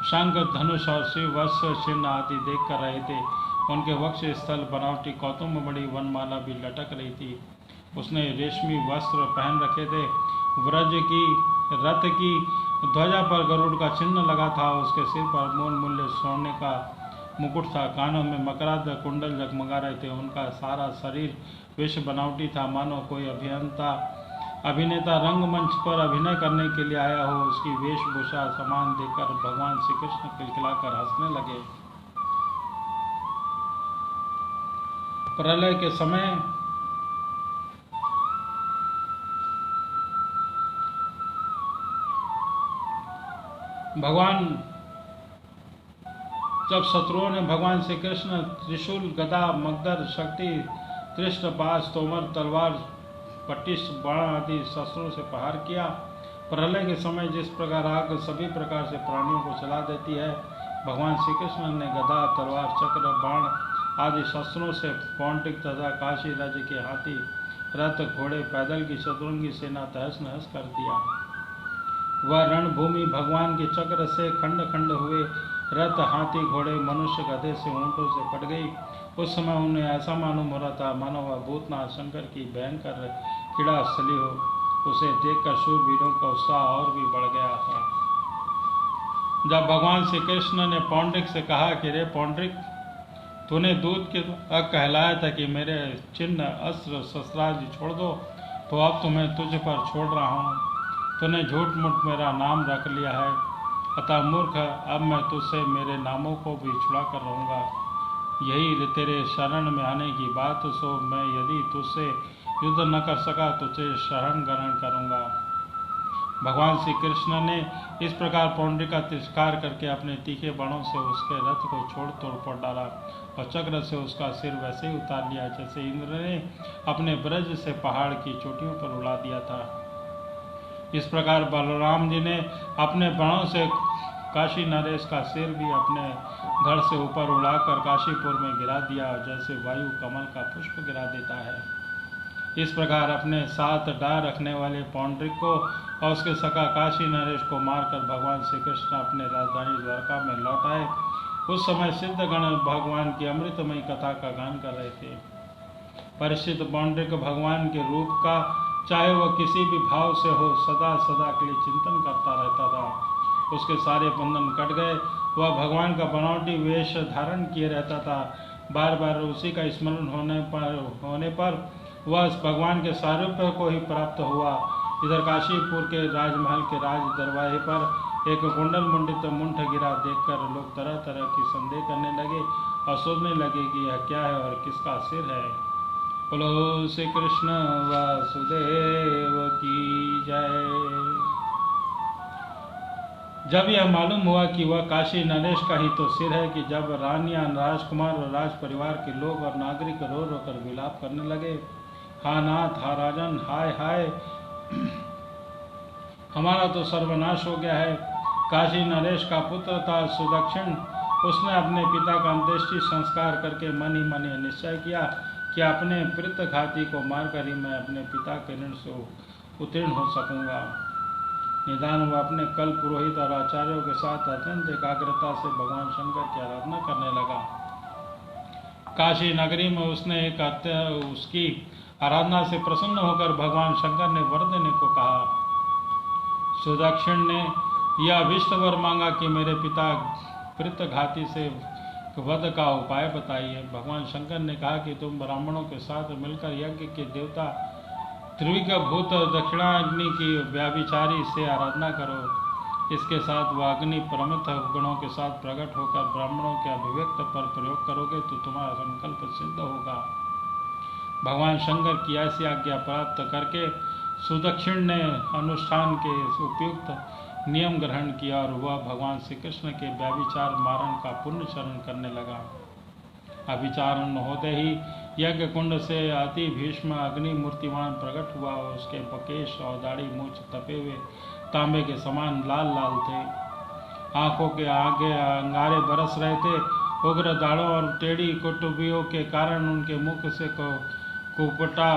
शंख धनुष और श्री वस्त्र चिन्ह आदि देख कर रहे थे। उनके वक्ष स्थल बनावटी कौतुम बड़ी वनमाला भी लटक रही थी। उसने रेशमी वस्त्र पहन रखे थे। व्रज की रथ की ध्वजा पर गरुड़ का चिन्ह लगा था। उसके सिर पर मोल मूल्य सोने का मुकुट था। कानों में मकराद कुंडल जगमगा रहे थे। उनका सारा शरीर विश्व बनावटी था, मानो कोई अभिनेता रंगमंच पर अभिनय करने के लिए आया हो। उसकी वेशभूषा समान देखकर भगवान श्री कृष्ण खिलखिलाकर हंसने लगे। प्रलय के समय जब शत्रुओं ने भगवान श्री कृष्ण त्रिशूल गदा मगदर शक्ति त्रिष्ट पाश तोमर तलवार पट्टिश बाण आदि शस्त्रों से प्रहार किया। प्रलय के समय जिस प्रकार आग सभी प्रकार से प्राणियों को जला देती है, भगवान श्री कृष्ण ने गदा तलवार चक्र बाण आदि शस्त्रों से पौंड्रिक तथा काशी राज्य के हाथी रथ घोड़े पैदल की चतुरंगी सेना तहस नहस कर दिया। वह रणभूमि भगवान के चक्र से खंड खंड हुए रथ हाथी घोड़े मनुष्य गधे से ऊंटों से पट गई। उस समय उन्हें ऐसा मालूम हो रहा था मानो वह भूतनाथ शंकर की भयंकर कीड़ा स्थली हो। उसे देखकर शूरवीरों का उत्साह और भी बढ़ गया था। जब भगवान श्री कृष्ण ने पौंड्रिक से कहा कि रे पौंड्रिक, तूने दूत के कहलाया था कि मेरे चिन्ह अस्त्र शस्त्रादि छोड़ दो, तो अब तुम्हें तुझ पर छोड़ रहा हूँ। तूने झूठ मूठ मेरा नाम रख लिया है, अतः मूर्ख, अब मैं तुझसे मेरे नामों को भी छुड़ा कर रहूँगा। यही तेरे शरण में आने की बात, सो मैं यदि तुझसे युद्ध न कर सका तो तुझे शरण ग्रहण करूँगा। भगवान श्री कृष्ण ने इस प्रकार पौंड्रिक का तिरस्कार करके अपने तीखे बाणों से उसके रथ को छोड़ तोड़ फोड़ डाला और चक्र से उसका सिर वैसे ही उतार लिया जैसे इंद्र ने अपने ब्रज से पहाड़ की चोटियों पर उड़ा दिया था। इस प्रकार बलराम जी ने अपने बाणों से काशी नरेश का सिर भी अपने धड़ से ऊपर उड़ाकर काशीपुर में गिरा दिया, जैसे वायु कमल का पुष्प गिरा देता है। इस प्रकार अपने साथ डार रखने वाले पौंड्रिक को और उसके सखा काशी नरेश को मारकर भगवान श्री कृष्ण अपने राजधानी द्वारका में लौट आए। उस समय सिद्धगण भगवान की अमृतमयी कथा का गान कर रहे थे। परिचित पौंड्रिक भगवान के रूप का चाहे वह किसी भी भाव से हो सदा सदा के लिए चिंतन करता रहता था। उसके सारे बंधन कट गए। वह भगवान का बनावटी वेश धारण किए रहता था। बार बार उसी का स्मरण होने पर वह भगवान के सारूप्य को ही प्राप्त हुआ। इधर काशीपुर के राजमहल के राज दरवाजे पर एक कुंडल मुंडित मुंठ गिरा देखकर लोग तरह तरह की संदेह करने लगे और सोचने लगे कि यह क्या है और किसका सिर है। बोलो श्री कृष्ण वासुदेव की जय। जब यह मालूम हुआ कि वह काशी नरेश का ही तो सिर है कि जब रानियां, राजकुमार और राज परिवार के लोग और नागरिक रो रो कर विलाप करने लगे, हा नाथ, हा राजन, हाय हाय, हमारा तो सर्वनाश हो गया है। काशी नरेश का पुत्र था सुदक्षिण, उसने अपने पिता का अंत्येष्टि संस्कार करके मन ही मन निश्चय किया कि अपने प्रेतघाती को मारकर ही मैं अपने पिता के ऋण से उत्तीर्ण हो सकूंगा। निदान वह अपने कल पुरोहित और आचार्यों के साथ अत्यंत एकाग्रता से भगवान शंकर की आराधना करने लगा। काशी नगरी में उसने उसकी आराधना से प्रसन्न होकर भगवान शंकर ने वर देने को कहा। सुदक्षिण ने यह अभिष्ट वर मांगा कि मेरे पिता प्रेतघाती से वध का उपाय बताइए। भगवान शंकर ने कहा कि तुम ब्राह्मणों के साथ मिलकर यज्ञ के देवता त्रिविक भूत दक्षिणाग्नि की व्याभिचारी से आराधना करो। इसके साथ वह अग्नि प्रमुख गुणों के साथ प्रकट होकर ब्राह्मणों के अभिव्यक्त पर प्रयोग करोगे तो तुम्हारा संकल्प सिद्ध होगा। भगवान शंकर की ऐसी आज्ञा प्राप्त करके सुदक्षिण ने अनुष्ठान के उपयुक्त नियम ग्रहण किया और वह भगवान श्री कृष्ण के व्याभिचार मारण का पुण्य चरण करने लगा। अभिचारण होते ही यज्ञ कुंड से अति भीष्म अग्नि मूर्तिमान प्रकट हुआ। उसके बकेश और दाढ़ी मूछ तपे हुए तांबे के समान लाल लाल थे। आंखों के आगे अंगारे बरस रहे थे। उग्र दाढ़ों और टेढ़ी कुटुबियों के कारण उनके मुख से कुपटा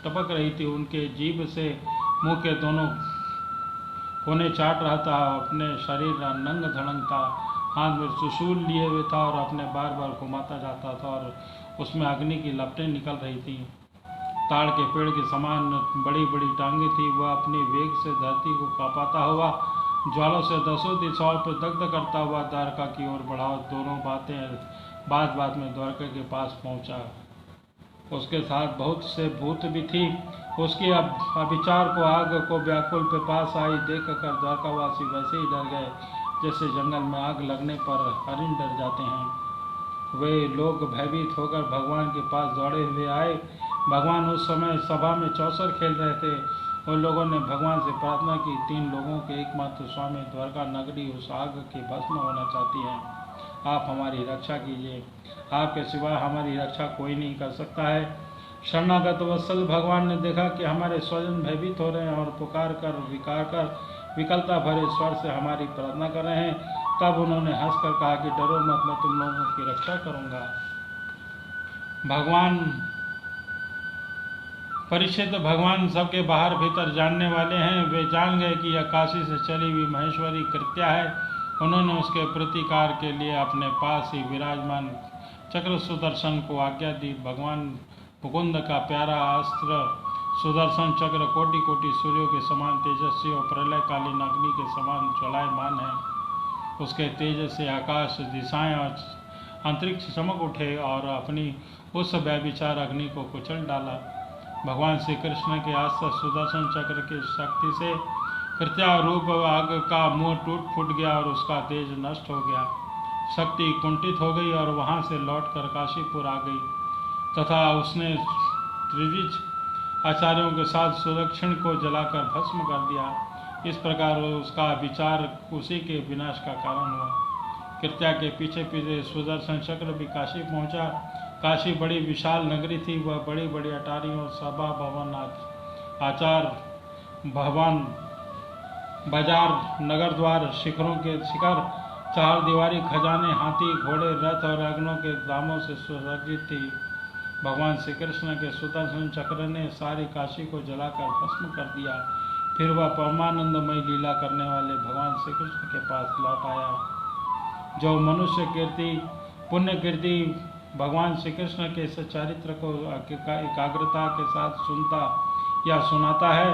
टपक रही थी। उनके जीभ से मुंह के दोनों कोने चाट रहा था। अपने शरीर नंग धड़ंग था, हाथ में त्रिशूल लिए हुए था और अपने बार बार घुमाता जाता था और उसमें अग्नि की लपटें निकल रही थी। ताड़ के पेड़ के समान बड़ी बड़ी टांगे थी। वह अपनी वेग से धरती को कांपाता हुआ ज्वालों से दसों दिशाओं पर दग्ध करता हुआ द्वारका की ओर बढ़ा। दोनों बात में द्वारका के पास पहुंचा। उसके साथ बहुत से भूत भी थी। उसकी अभिचार को आग को व्याकुल पे पास आई देख कर द्वारकावासी वैसे ही डर गए जैसे जंगल में आग लगने पर हरिण डर जाते हैं। वे लोग भयभीत होकर भगवान के पास दौड़े हुए आए। भगवान उस समय सभा में चौसर खेल रहे थे। उन लोगों ने भगवान से प्रार्थना की, 3 लोगों के एकमात्र स्वामी द्वारका नगरी उस आग की भस्म होना चाहती है। आप हमारी रक्षा कीजिए, आपके सिवा हमारी रक्षा कोई नहीं कर सकता है। शरणागत वत्सल भगवान ने देखा कि हमारे स्वजन भयभीत हो रहे हैं और पुकार कर विकलता भरे स्वर से हमारी प्रार्थना कर रहे हैं। तब उन्होंने हंसकर कहा कि डरो मत, मैं तुम लोगों की रक्षा करूंगा। भगवान सबके बाहर भीतर जानने वाले हैं। वे जान गए कि यह काशी से चली हुई महेश्वरी कृत्या है। उन्होंने उसके प्रतिकार के लिए अपने पास ही विराजमान चक्र सुदर्शन को आज्ञा दी। भगवान मुकुंद का प्यारा अस्त्र सुदर्शन चक्र कोटि कोटि सूर्यों के समान तेजस्वी और प्रलयकालीन अग्नि के समान ज्वलायमान है। उसके तेज से आकाश, दिशाएं और अंतरिक्ष चमक उठे और अपनी उस व्यभिचार अग्नि को कुचल डाला। भगवान श्री कृष्ण के अस्त्र सुदर्शन चक्र की शक्ति से कृत्या रूप आग का मुंह टूट फूट गया और उसका तेज नष्ट हो गया। शक्ति कुंठित हो गई और वहां से लौटकर काशीपुर आ गई तथा उसने त्रिविज आचार्यों के साथ सुदक्षिण को जलाकर भस्म कर दिया। इस प्रकार उसका विचार उसी के विनाश का कारण हुआ। कृत्या के पीछे पीछे सुदर्शन चक्र भी काशी पहुंचा। काशी बड़ी विशाल नगरी थी। वह बड़ी बड़ी अटारियों, सभा भवन, आचार भवन, बाजार, नगर द्वार, शिखरों के शिखर, 4 दीवारी, खजाने, हाथी, घोड़े, रथ और अग्नों के दामों से सुसज्जित थी। भगवान श्री कृष्ण के सुदर्शन चक्र ने सारी काशी को जलाकर भस्म कर दिया। फिर वह परमानंदमय लीला करने वाले भगवान श्री कृष्ण के पास लौट आया। जो मनुष्य कीर्ति, पुण्य कीर्ति भगवान श्री कृष्ण के सच्चारित्र को एकाग्रता के साथ सुनता या सुनाता है,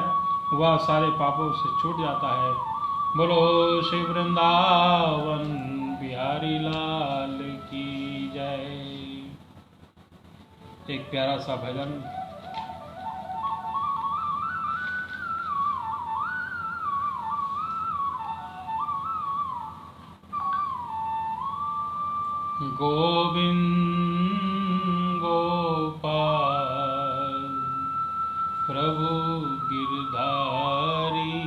वह सारे पापों से छूट जाता है। बोलो श्री वृंदावन बिहारी लाल की जय। एक प्यारा सा भजन। गोविंद गोपाल प्रभु गिरधारी,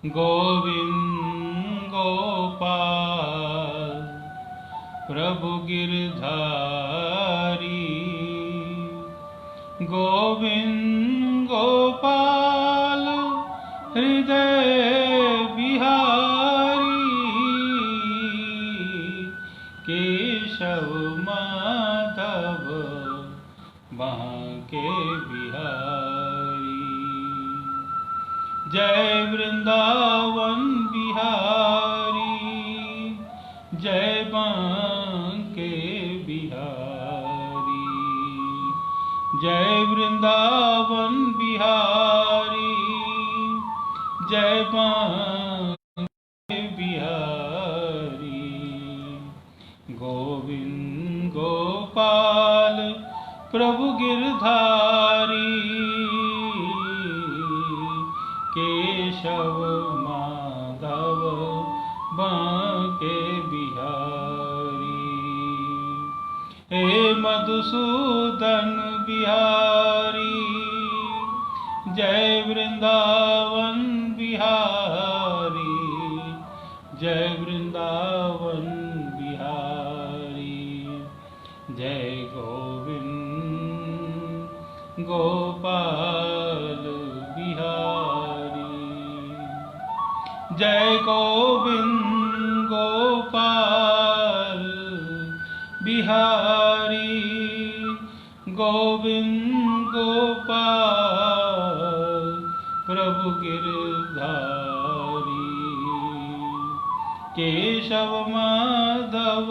गोविंद गोपाल प्रभु गिरधारी। गोविंद गोपाल हृदय बिहारी। केशव माधव बांके बिहारी। जय वृंदावन बिहारी, जय बांके बिहारी। जय वृंदावन बिहारी, जय बांके बिहारी। गोविंद गोपाल प्रभु गिरधारी। केशव माधव बांके बिहारी। हे मधुसूदन बिहारी, जय वृंदावन बिहारी। जय वृंदावन बिहारी। जय गोविंद गोपाल बिहारी। जय गोविंद गोपाल बिहारी। गोविंद गोपाल प्रभु गिरधारी। केशव माधव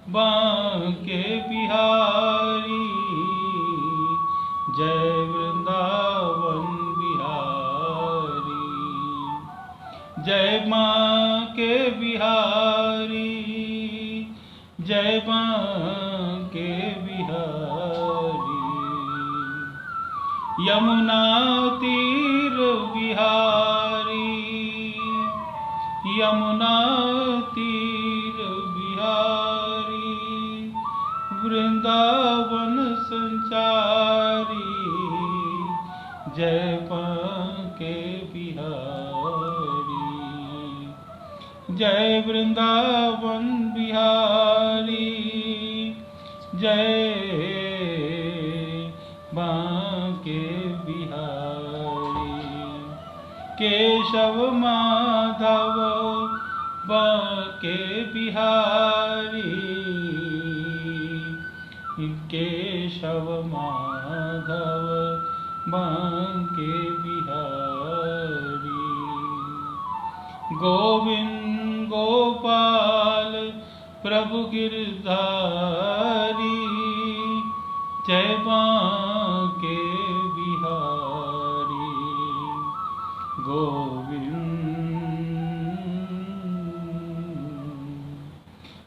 बांके बिहारी। जय वृंदावन बिहारी। जय बांके बिहारी। जय बांके बिहारी। यमुना तीर बिहारी। यमुना तीर बिहारी। वृंदावन संचारी। जय बांके बिहारी। जय वृंदावन बिहारी। जय बांके बिहारी। केशव माधव बांके बिहारी। केशव माधव बांके बिहारी। गोविंद गोपाल प्रभु गिरधारी। जय बांके बिहारी।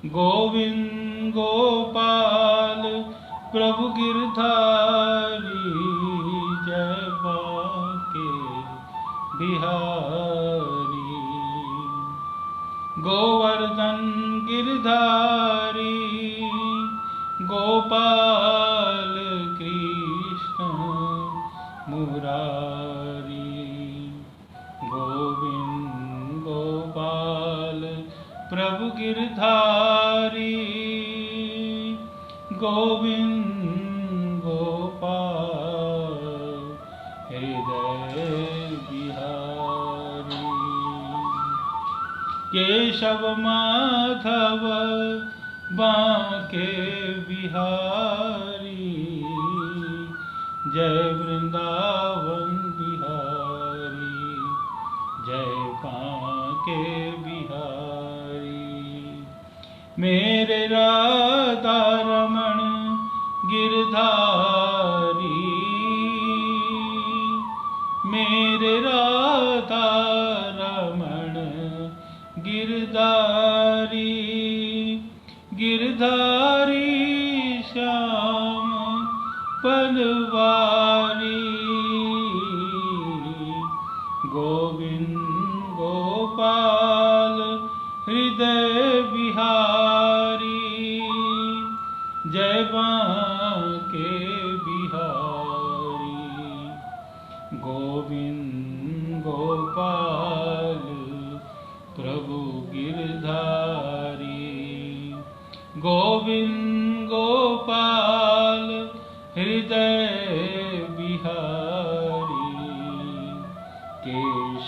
गोविंद गोपाल प्रभु गिरधारी। जय बांके बिहारी। गोवर्धन गिरधारी। गोपाल कृष्ण मुरारी। गोविंद गोपाल प्रभु गिरधारी। गोविंद गोपाल हृदय बिहारी। केशव माधव बांके बिहारी। जय वृंदावन बिहारी। जय बांके बिहारी। मेरे राधा रमण गिरधारी। मेरे राधा रमण गिरधारी। गिरधारी श्याम पनवारी। गोविंद गोपाल हृदय बिहारी। जय बांके बिहारी। गोविंद गोपाल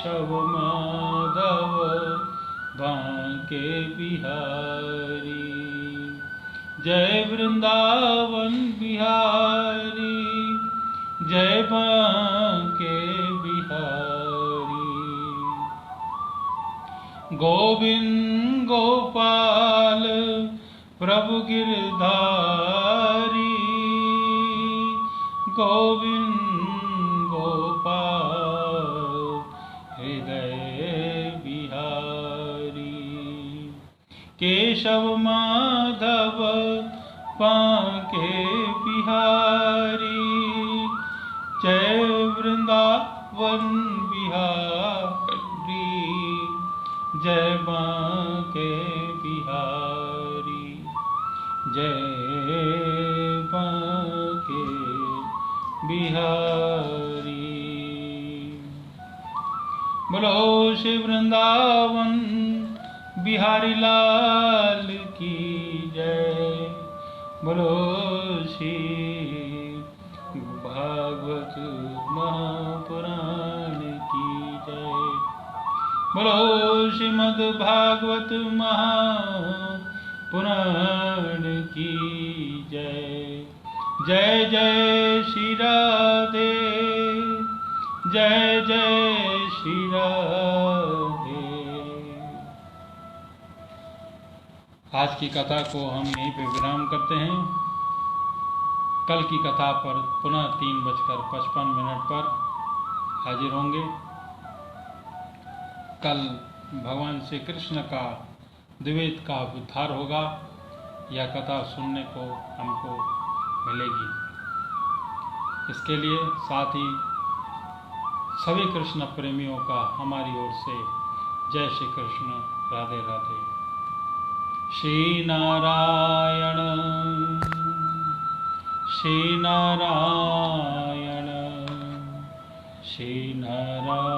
केशव माधव बांके बिहारी, जय वृंदावन बिहारी, जय बांके बिहारी। गोविंद गोपाल प्रभु गिरधारी, गोविंद गोपाल हृदय बिहारी, केशव माधव बांके बिहारी, जय वृंदावन बिहारी, जय बांके बिहारी, जय बांके बिहारी। बोलो श्री वृंदावन बिहारी लाल की जय, बोलो श्री भागवत महापुराण की जय, बोलो श्रीमद् भागवत महापुराण की जय। जय जय श्री राधे, जय जय श्री राधे। आज की कथा को हम यहीं पे विराम करते हैं। कल की कथा पर पुनः 3:55 पर हाजिर होंगे। कल भगवान श्री कृष्ण का द्वैत का उद्धार होगा। यह कथा सुनने को हमको मिलेगी। इसके लिए साथ ही सभी कृष्ण प्रेमियों का हमारी ओर से जय श्री कृष्ण, राधे राधे। श्री नारायण, श्री नारायण, श्री नारायण।